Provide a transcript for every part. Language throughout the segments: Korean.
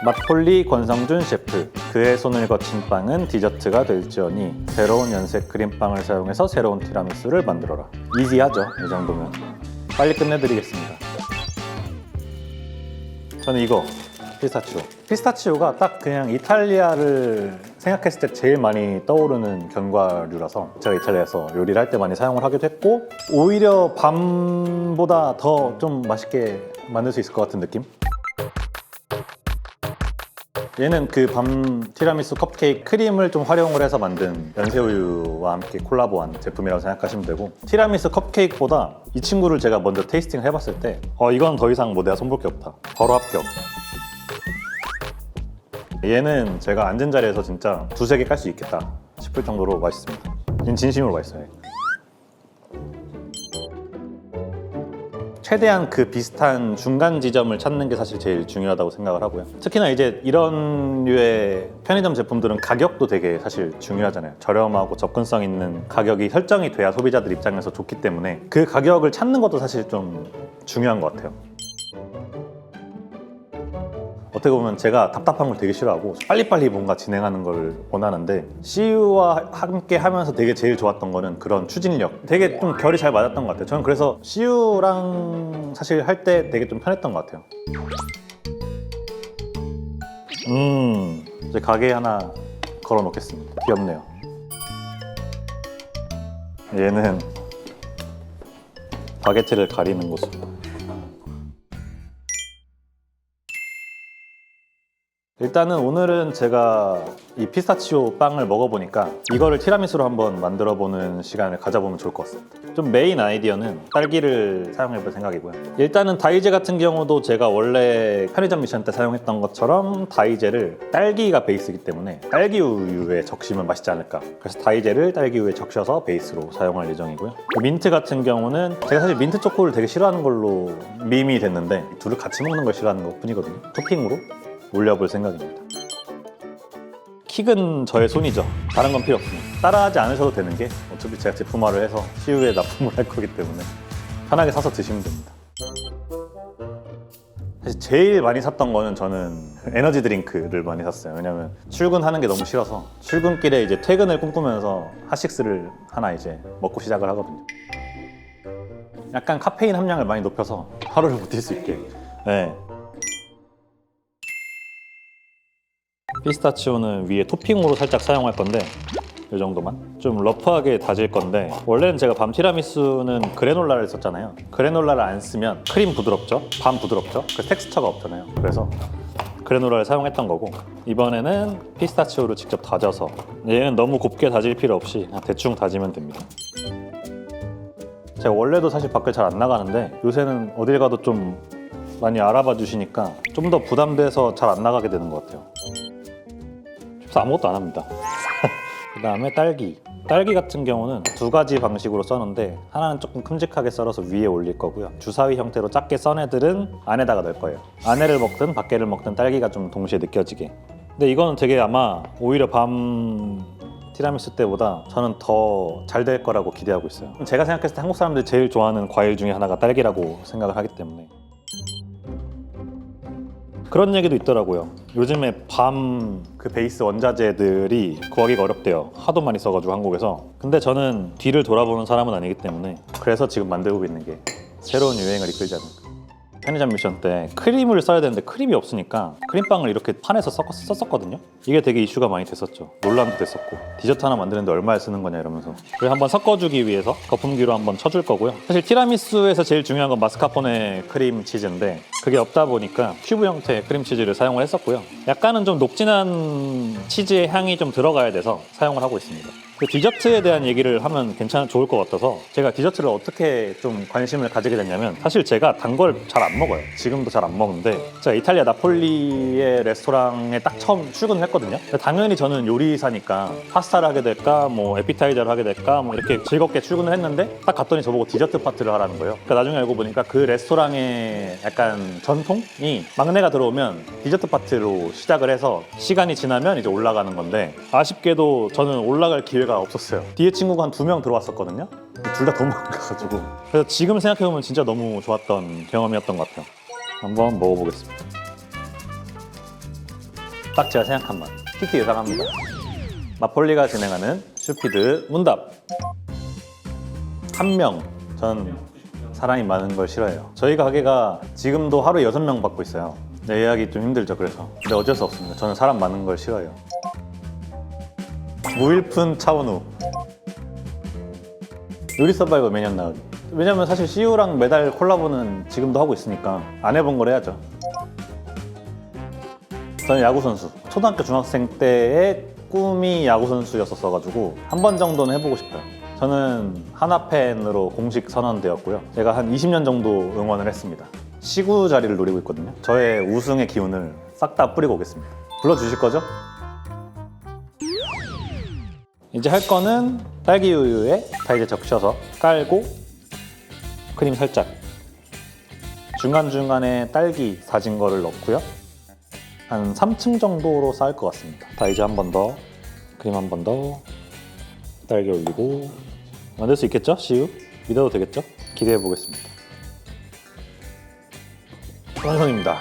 맛폴리 권성준 셰프, 그의 손을 거친 빵은 디저트가 될지어니 새로운 연색 크림빵을 사용해서 새로운 티라미수를 만들어라. 이지하죠, 이 정도면. 빨리 끝내드리겠습니다. 저는 이거 피스타치오. 피스타치오가 딱 그냥 이탈리아를 생각했을 때 제일 많이 떠오르는 견과류라서 제가 이탈리아에서 요리를 할 때 많이 사용을 하기도 했고, 오히려 밤보다 더 좀 맛있게 만들 수 있을 것 같은 느낌? 얘는 그 밤 티라미수 컵케이크 크림을 좀 활용을 해서 만든 연새우유와 함께 콜라보한 제품이라고 생각하시면 되고, 티라미수 컵케이크보다 이 친구를 제가 먼저 테이스팅을 해봤을 때 이건 더 이상 뭐 내가 손볼 게 없다, 바로 합격. 얘는 제가 앉은 자리에서 진짜 두세 개 깔 수 있겠다 싶을 정도로 맛있습니다. 진심으로 맛있어요. 최대한 그 비슷한 중간 지점을 찾는 게 사실 제일 중요하다고 생각을 하고요. 특히나 이제 이런 류의 편의점 제품들은 가격도 되게 사실 중요하잖아요. 저렴하고 접근성 있는 가격이 설정이 돼야 소비자들 입장에서 좋기 때문에 그 가격을 찾는 것도 사실 좀 중요한 것 같아요. 어떻게 보면 제가 답답한 걸 되게 싫어하고 빨리빨리 뭔가 진행하는 걸 원하는데, CU와 함께 하면서 되게 제일 좋았던 거는 그런 추진력, 되게 좀 결이 잘 맞았던 것 같아요. 저는 그래서 CU랑 사실 할 때 되게 좀 편했던 것 같아요. 이제 가게 하나 걸어 놓겠습니다. 귀엽네요. 얘는 바게트를 가리는 곳. 일단은 오늘은 제가 이 피스타치오 빵을 먹어보니까 이거를 티라미수로 한번 만들어보는 시간을 가져보면 좋을 것 같습니다. 좀 메인 아이디어는 딸기를 사용해볼 생각이고요. 일단은 다이제 같은 경우도 제가 원래 편의점 미션 때 사용했던 것처럼 다이제를 딸기가 베이스이기 때문에 딸기 우유에 적시면 맛있지 않을까. 그래서 다이제를 딸기 우유에 적셔서 베이스로 사용할 예정이고요. 민트 같은 경우는 제가 사실 민트 초코를 되게 싫어하는 걸로 밈이 됐는데 둘을 같이 먹는 걸 싫어하는 것 뿐이거든요. 토핑으로 올려볼 생각입니다. 킥은 저의 손이죠. 다른 건 필요 없습니다. 따라하지 않으셔도 되는 게 어차피 제가 제품화를 해서 CU에 납품을 할 거기 때문에 편하게 사서 드시면 됩니다. 사실 제일 많이 샀던 거는 저는 에너지 드링크를 많이 샀어요. 왜냐면 출근하는 게 너무 싫어서 출근길에 이제 퇴근을 꿈꾸면서 핫식스를 하나 이제 먹고 시작을 하거든요. 약간 카페인 함량을 많이 높여서 하루를 버틸 수 있게. 네. 피스타치오는 위에 토핑으로 살짝 사용할 건데 이 정도만 좀 러프하게 다질 건데, 원래는 제가 밤 티라미수는 그래놀라를 썼잖아요. 그래놀라를 안 쓰면 크림 부드럽죠, 밤 부드럽죠, 그 텍스처가 없잖아요. 그래서 그래놀라를 사용했던 거고, 이번에는 피스타치오를 직접 다져서, 얘는 너무 곱게 다질 필요 없이 그냥 대충 다지면 됩니다. 제가 원래도 사실 밖을 잘 안 나가는데 요새는 어딜 가도 좀 많이 알아봐 주시니까 좀 더 부담돼서 잘 안 나가게 되는 것 같아요. 그래서 아무것도 안 합니다. 그 다음에 딸기 같은 경우는 두 가지 방식으로 써는데, 하나는 조금 큼직하게 썰어서 위에 올릴 거고요. 주사위 형태로 작게 썬 애들은 안에다가 넣을 거예요. 안에를 먹든 밖에를 먹든 딸기가 좀 동시에 느껴지게. 근데 이거는 되게 아마 오히려 밤 티라미수 때보다 저는 더 잘 될 거라고 기대하고 있어요. 제가 생각했을 때 한국 사람들이 제일 좋아하는 과일 중에 하나가 딸기라고 생각을 하기 때문에. 그런 얘기도 있더라고요. 요즘에 밤 그 베이스 원자재들이 구하기가 어렵대요. 하도 많이 써가지고 한국에서. 근데 저는 뒤를 돌아보는 사람은 아니기 때문에 그래서 지금 만들고 있는 게 새로운 유행을 이끌지 않을까. 편의점 미션 때 크림을 써야 되는데 크림이 없으니까 크림빵을 이렇게 판에서 썼었거든요. 이게 되게 이슈가 많이 됐었죠. 논란도 됐었고, 디저트 하나 만드는데 얼마에 쓰는 거냐 이러면서. 그래서 한번 섞어주기 위해서 거품기로 한번 쳐줄 거고요. 사실 티라미수에서 제일 중요한 건 마스카포네 크림 치즈인데 그게 없다 보니까 큐브 형태의 크림 치즈를 사용을 했었고요. 약간은 좀 녹진한 치즈의 향이 좀 들어가야 돼서 사용을 하고 있습니다. 디저트에 대한 얘기를 하면 좋을 것 같아서 제가 디저트를 어떻게 좀 관심을 가지게 됐냐면, 사실 제가 단 걸 잘 안 먹어요. 지금도 잘 안 먹는데, 제가 이탈리아 나폴리의 레스토랑에 딱 처음 출근을 했거든요. 당연히 저는 요리사니까 파스타를 하게 될까, 뭐 에피타이저를 하게 될까, 뭐 이렇게 즐겁게 출근을 했는데, 딱 갔더니 저보고 디저트 파트를 하라는 거예요. 그러니까 나중에 알고 보니까 그 레스토랑의 약간 전통이 막내가 들어오면 디저트 파트로 시작을 해서 시간이 지나면 이제 올라가는 건데, 아쉽게도 저는 올라갈 기회가 없었어요. 뒤에 친구가 한 2명 들어왔었거든요. 둘 다 너무 안 가가지고. 그래서 지금 생각해보면 진짜 너무 좋았던 경험이었던 것 같아요. 한번 먹어보겠습니다. 딱 제가 생각한 맛. PT 예상합니다. 마폴리가 진행하는 슈피드 문답. 한 명. 전 사람이 많은 걸 싫어해요. 저희 가게가 지금도 하루에 6명 받고 있어요. 네, 예약이 좀 힘들죠, 그래서. 근데 어쩔 수 없습니다. 저는 사람 많은 걸 싫어해요. 무일푼 차은우. 요리 서바이벌 매년 나오기. 왜냐면 사실 CU랑 매달 콜라보는 지금도 하고 있으니까 안 해본 걸 해야죠. 저는 야구선수. 초등학교 중학생 때의 꿈이 야구선수였었어가지고 한 번 정도는 해보고 싶어요. 저는 하나 팬으로 공식 선언되었고요. 제가 한 20년 정도 응원을 했습니다. 시구 자리를 노리고 있거든요. 저의 우승의 기운을 싹 다 뿌리고 오겠습니다. 불러주실 거죠? 이제 할 거는 딸기 우유에 다 이제 적셔서 깔고 크림 살짝, 중간중간에 딸기 다진 거를 넣고요. 한 3층 정도로 쌓을 것 같습니다. 다 이제 한 번 더, 크림 한 번 더, 딸기 올리고. 만들 수 있겠죠? CU? 믿어도 되겠죠? 기대해 보겠습니다. 완성입니다.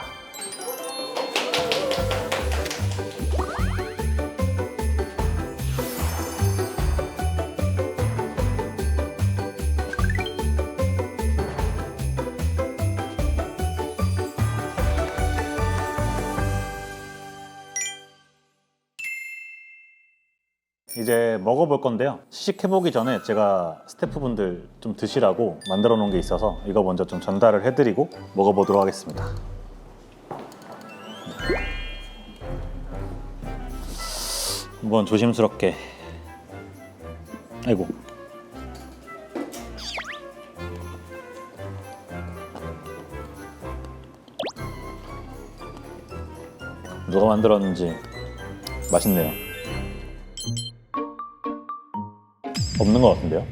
이제 먹어볼 건데요. 시식해보기 전에 제가 스태프분들 좀 드시라고 만들어 놓은 게 있어서 이거 먼저 좀 전달을 해드리고 먹어보도록 하겠습니다. 한번 조심스럽게. 아이고. 누가 만들었는지 맛있네요. 없는 것 같은데요?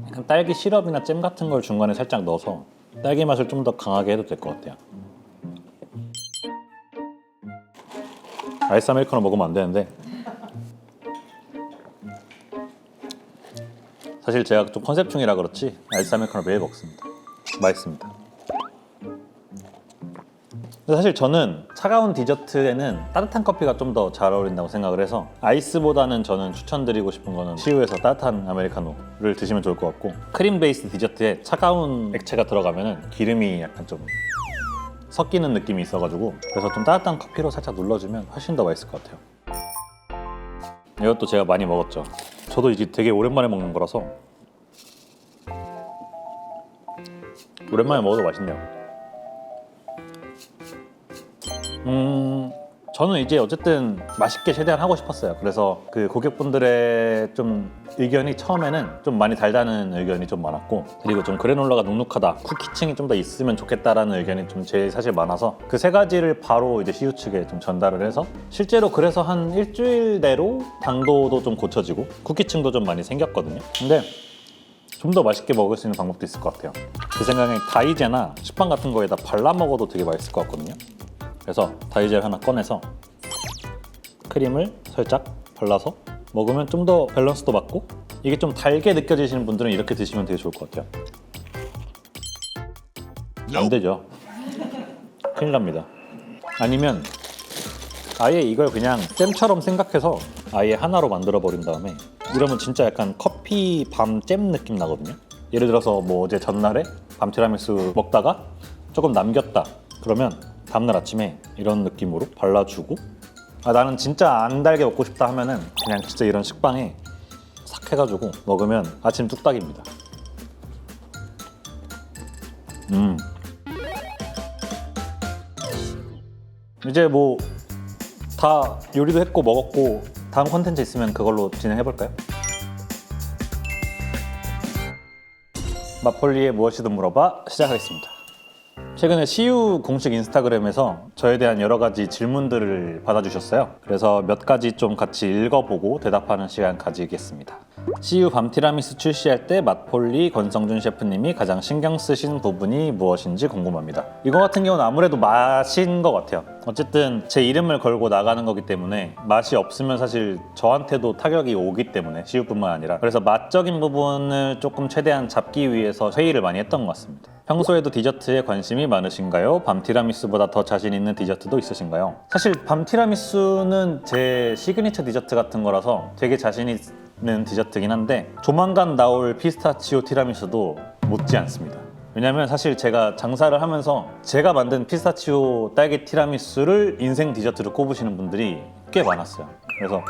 약간 딸기 시럽이나 잼 같은 걸 중간에 살짝 넣어서 딸기 맛을 좀 더 강하게 해도 될 것 같아요. 아이스 아메리카노 먹으면 안 되는데 사실 제가 좀 컨셉 중이라 그렇지 아이스 아메리카노 매일 먹습니다. 맛있습니다. 사실 저는 차가운 디저트에는 따뜻한 커피가 좀 더 잘 어울린다고 생각을 해서 아이스보다는 저는 추천드리고 싶은 거는 CU에서 따뜻한 아메리카노를 드시면 좋을 것 같고, 크림 베이스 디저트에 차가운 액체가 들어가면 기름이 약간 좀 섞이는 느낌이 있어가지고 그래서 좀 따뜻한 커피로 살짝 눌러주면 훨씬 더 맛있을 것 같아요. 이것도 제가 많이 먹었죠. 저도 이제 되게 오랜만에 먹는 거라서 오랜만에 먹어도 맛있네요. 저는 이제 어쨌든 맛있게 최대한 하고 싶었어요. 그래서 그 고객분들의 좀 의견이 처음에는 좀 많이 달다는 의견이 좀 많았고, 그리고 좀 그래놀라가 눅눅하다, 쿠키층이 좀 더 있으면 좋겠다라는 의견이 좀 제일 사실 많아서 그 세 가지를 바로 이제 CU 측에 좀 전달을 해서 실제로 그래서 한 일주일 내로 당도도 좀 고쳐지고 쿠키층도 좀 많이 생겼거든요. 근데 좀 더 맛있게 먹을 수 있는 방법도 있을 것 같아요. 제 생각에 다이제나 식빵 같은 거에다 발라 먹어도 되게 맛있을 것 같거든요. 그래서 다이제를 하나 꺼내서 크림을 살짝 발라서 먹으면 좀 더 밸런스도 맞고, 이게 좀 달게 느껴지시는 분들은 이렇게 드시면 되게 좋을 것 같아요. 안 되죠. 큰일 납니다. 아니면 아예 이걸 그냥 잼처럼 생각해서 아예 하나로 만들어 버린 다음에, 이러면 진짜 약간 커피 밤 잼 느낌 나거든요. 예를 들어서 뭐 어제 전날에 밤 티라미수 먹다가 조금 남겼다 그러면 다음날 아침에 이런 느낌으로 발라주고, 나는 진짜 안 달게 먹고 싶다 하면은 그냥 진짜 이런 식빵에 싹 해가지고 먹으면 아침 뚝딱입니다. 이제 뭐 다 요리도 했고 먹었고 다음 컨텐츠 있으면 그걸로 진행해볼까요? 마폴리에 무엇이든 물어봐 시작하겠습니다. 최근에 CU 공식 인스타그램에서 저에 대한 여러 가지 질문들을 받아주셨어요. 그래서 몇 가지 좀 같이 읽어보고 대답하는 시간 가지겠습니다. CU 밤 티라미수 출시할 때 맛폴리 권성준 셰프님이 가장 신경 쓰신 부분이 무엇인지 궁금합니다. 이거 같은 경우는 아무래도 맛인 것 같아요. 어쨌든 제 이름을 걸고 나가는 거기 때문에 맛이 없으면 사실 저한테도 타격이 오기 때문에 CU뿐만 아니라, 그래서 맛적인 부분을 조금 최대한 잡기 위해서 회의를 많이 했던 것 같습니다. 평소에도 디저트에 관심이 많으신가요? 밤 티라미수보다 더 자신 있는 디저트도 있으신가요? 사실 밤 티라미수는 제 시그니처 디저트 같은 거라서 되게 자신 있는 디저트긴 한데, 조만간 나올 피스타치오 티라미수도 못지 않습니다. 왜냐면 사실 제가 장사를 하면서 제가 만든 피스타치오 딸기 티라미수를 인생 디저트로 꼽으시는 분들이 꽤 많았어요. 그래서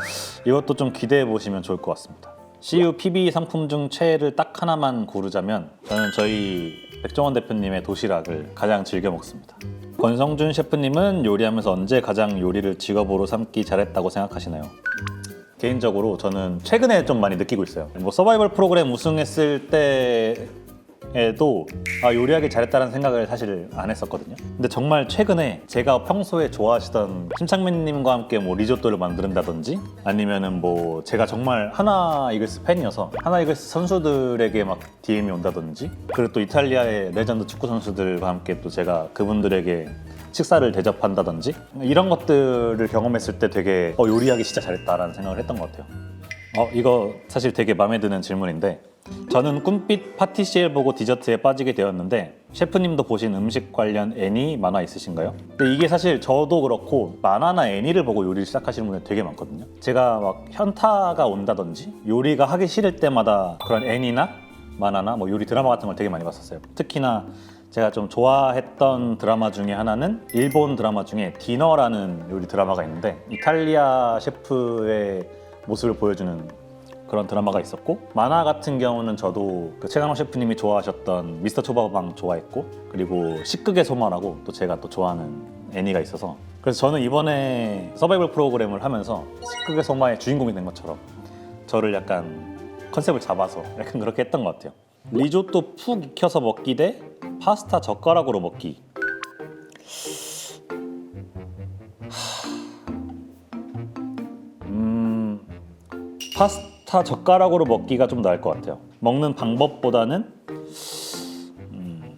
이것도 좀 기대해 보시면 좋을 것 같습니다. CU PB 상품 중 최애를 딱 하나만 고르자면 저는 저희 백종원 대표님의 도시락을 가장 즐겨 먹습니다. 권성준 셰프님은 요리하면서 언제 가장 요리를 직업으로 삼기 잘했다고 생각하시나요? 개인적으로 저는 최근에 좀 많이 느끼고 있어요. 뭐 서바이벌 프로그램 우승했을 때에도 요리하기 잘했다는 생각을 사실 안 했었거든요. 근데 정말 최근에 제가 평소에 좋아하시던 심창민님과 함께 뭐 리조또를 만든다든지, 아니면은 뭐 제가 정말 하나 이글스 팬이어서 하나 이글스 선수들에게 막 DM이 온다든지, 그리고 또 이탈리아의 레전드 축구 선수들과 함께 또 제가 그분들에게 식사를 대접한다든지, 이런 것들을 경험했을 때 되게 요리하기 진짜 잘했다라는 생각을 했던 것 같아요. 이거 사실 되게 마음에 드는 질문인데, 저는 꿈빛 파티시엘 보고 디저트에 빠지게 되었는데 셰프님도 보신 음식 관련 애니 만화 있으신가요? 근데 이게 사실 저도 그렇고 만화나 애니를 보고 요리를 시작하시는 분들 되게 많거든요. 제가 막 현타가 온다든지 요리가 하기 싫을 때마다 그런 애니나 만화나 뭐 요리 드라마 같은 걸 되게 많이 봤었어요. 특히나 제가 좀 좋아했던 드라마 중에 하나는 일본 드라마 중에 디너라는 요리 드라마가 있는데, 이탈리아 셰프의 모습을 보여주는 그런 드라마가 있었고, 만화 같은 경우는 저도 그 최강호 셰프님이 좋아하셨던 미스터 초밥왕 좋아했고, 그리고 식극의 소마라고 또 제가 또 좋아하는 애니가 있어서, 그래서 저는 이번에 서바이벌 프로그램을 하면서 식극의 소마의 주인공이 된 것처럼 저를 약간 컨셉을 잡아서 약간 그렇게 했던 것 같아요. 리조또 푹 익혀서 먹기 대 파스타 젓가락으로 먹기. 파스타 젓가락으로 먹기가 좀 나을 것 같아요. 먹는 방법보다는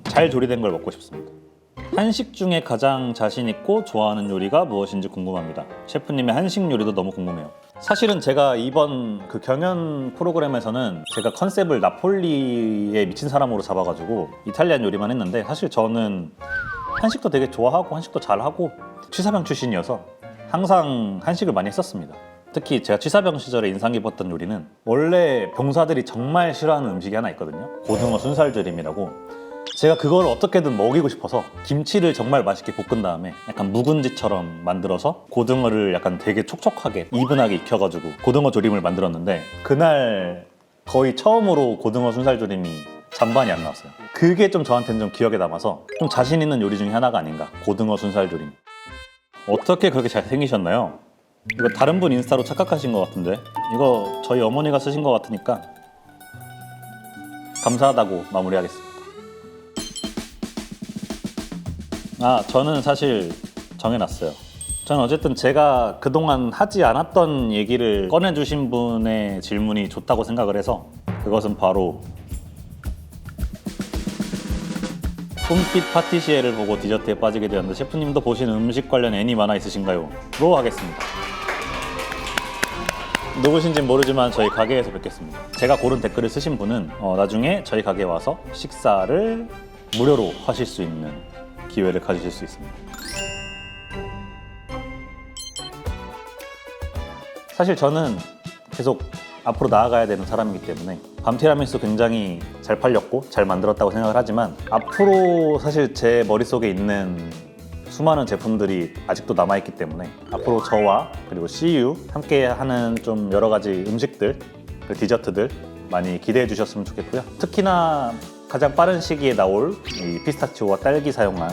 잘 조리된 걸 먹고 싶습니다. 한식 중에 가장 자신 있고 좋아하는 요리가 무엇인지 궁금합니다. 셰프님의 한식 요리도 너무 궁금해요. 사실은 제가 이번 그 경연 프로그램에서는 제가 컨셉을 나폴리에 미친 사람으로 잡아가지고 이탈리안 요리만 했는데, 사실 저는 한식도 되게 좋아하고 한식도 잘하고 취사병 출신이어서 항상 한식을 많이 했었습니다. 특히 제가 취사병 시절에 인상 깊었던 요리는, 원래 병사들이 정말 싫어하는 음식이 하나 있거든요. 고등어 순살조림이라고. 제가 그걸 어떻게든 먹이고 싶어서 김치를 정말 맛있게 볶은 다음에 약간 묵은지처럼 만들어서 고등어를 약간 되게 촉촉하게 이분하게 익혀가지고 고등어 조림을 만들었는데, 그날 거의 처음으로 고등어 순살조림이 잔반이 안 나왔어요. 그게 좀 저한테는 좀 기억에 남아서 좀 자신 있는 요리 중에 하나가 아닌가. 고등어 순살조림. 어떻게 그렇게 잘생기셨나요? 이거 다른 분 인스타로 착각하신 것 같은데, 이거 저희 어머니가 쓰신 것 같으니까 감사하다고 마무리하겠습니다. 저는 사실 정해놨어요. 저는 어쨌든 제가 그동안 하지 않았던 얘기를 꺼내주신 분의 질문이 좋다고 생각을 해서, 그것은 바로 꿈빛 파티시에를 보고 디저트에 빠지게 되었는데 셰프님도 보시는 음식 관련 애니 만화 있으신가요? 로 하겠습니다. 누구신진 모르지만 저희 가게에서 뵙겠습니다. 제가 고른 댓글을 쓰신 분은 나중에 저희 가게에 와서 식사를 무료로 하실 수 있는 기회를 가지실 수 있습니다. 사실 저는 계속 앞으로 나아가야 되는 사람이기 때문에 밤 티라미수 굉장히 잘 팔렸고 잘 만들었다고 생각을 하지만, 앞으로 사실 제 머릿속에 있는 수많은 제품들이 아직도 남아있기 때문에 앞으로 저와 그리고 CU 함께 하는 좀 여러 가지 음식들, 디저트들 많이 기대해 주셨으면 좋겠고요. 특히나 가장 빠른 시기에 나올 이 피스타치오와 딸기 사용한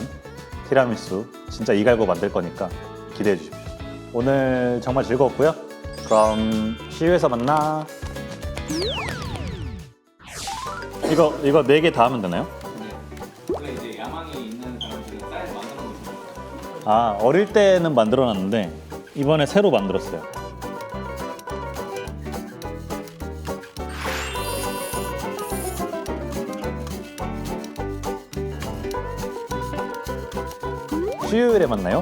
티라미수 진짜 이갈고 만들 거니까 기대해 주십시오. 오늘 정말 즐거웠고요. 그럼 CU에서 만나. 이거 4개 다 하면 되나요? 원래 이제 야망이 있는 사람들이 쌀 만들어 놓습니다. 어릴 때는 만들어 놨는데 이번에 새로 만들었어요. 수요일에 만나요.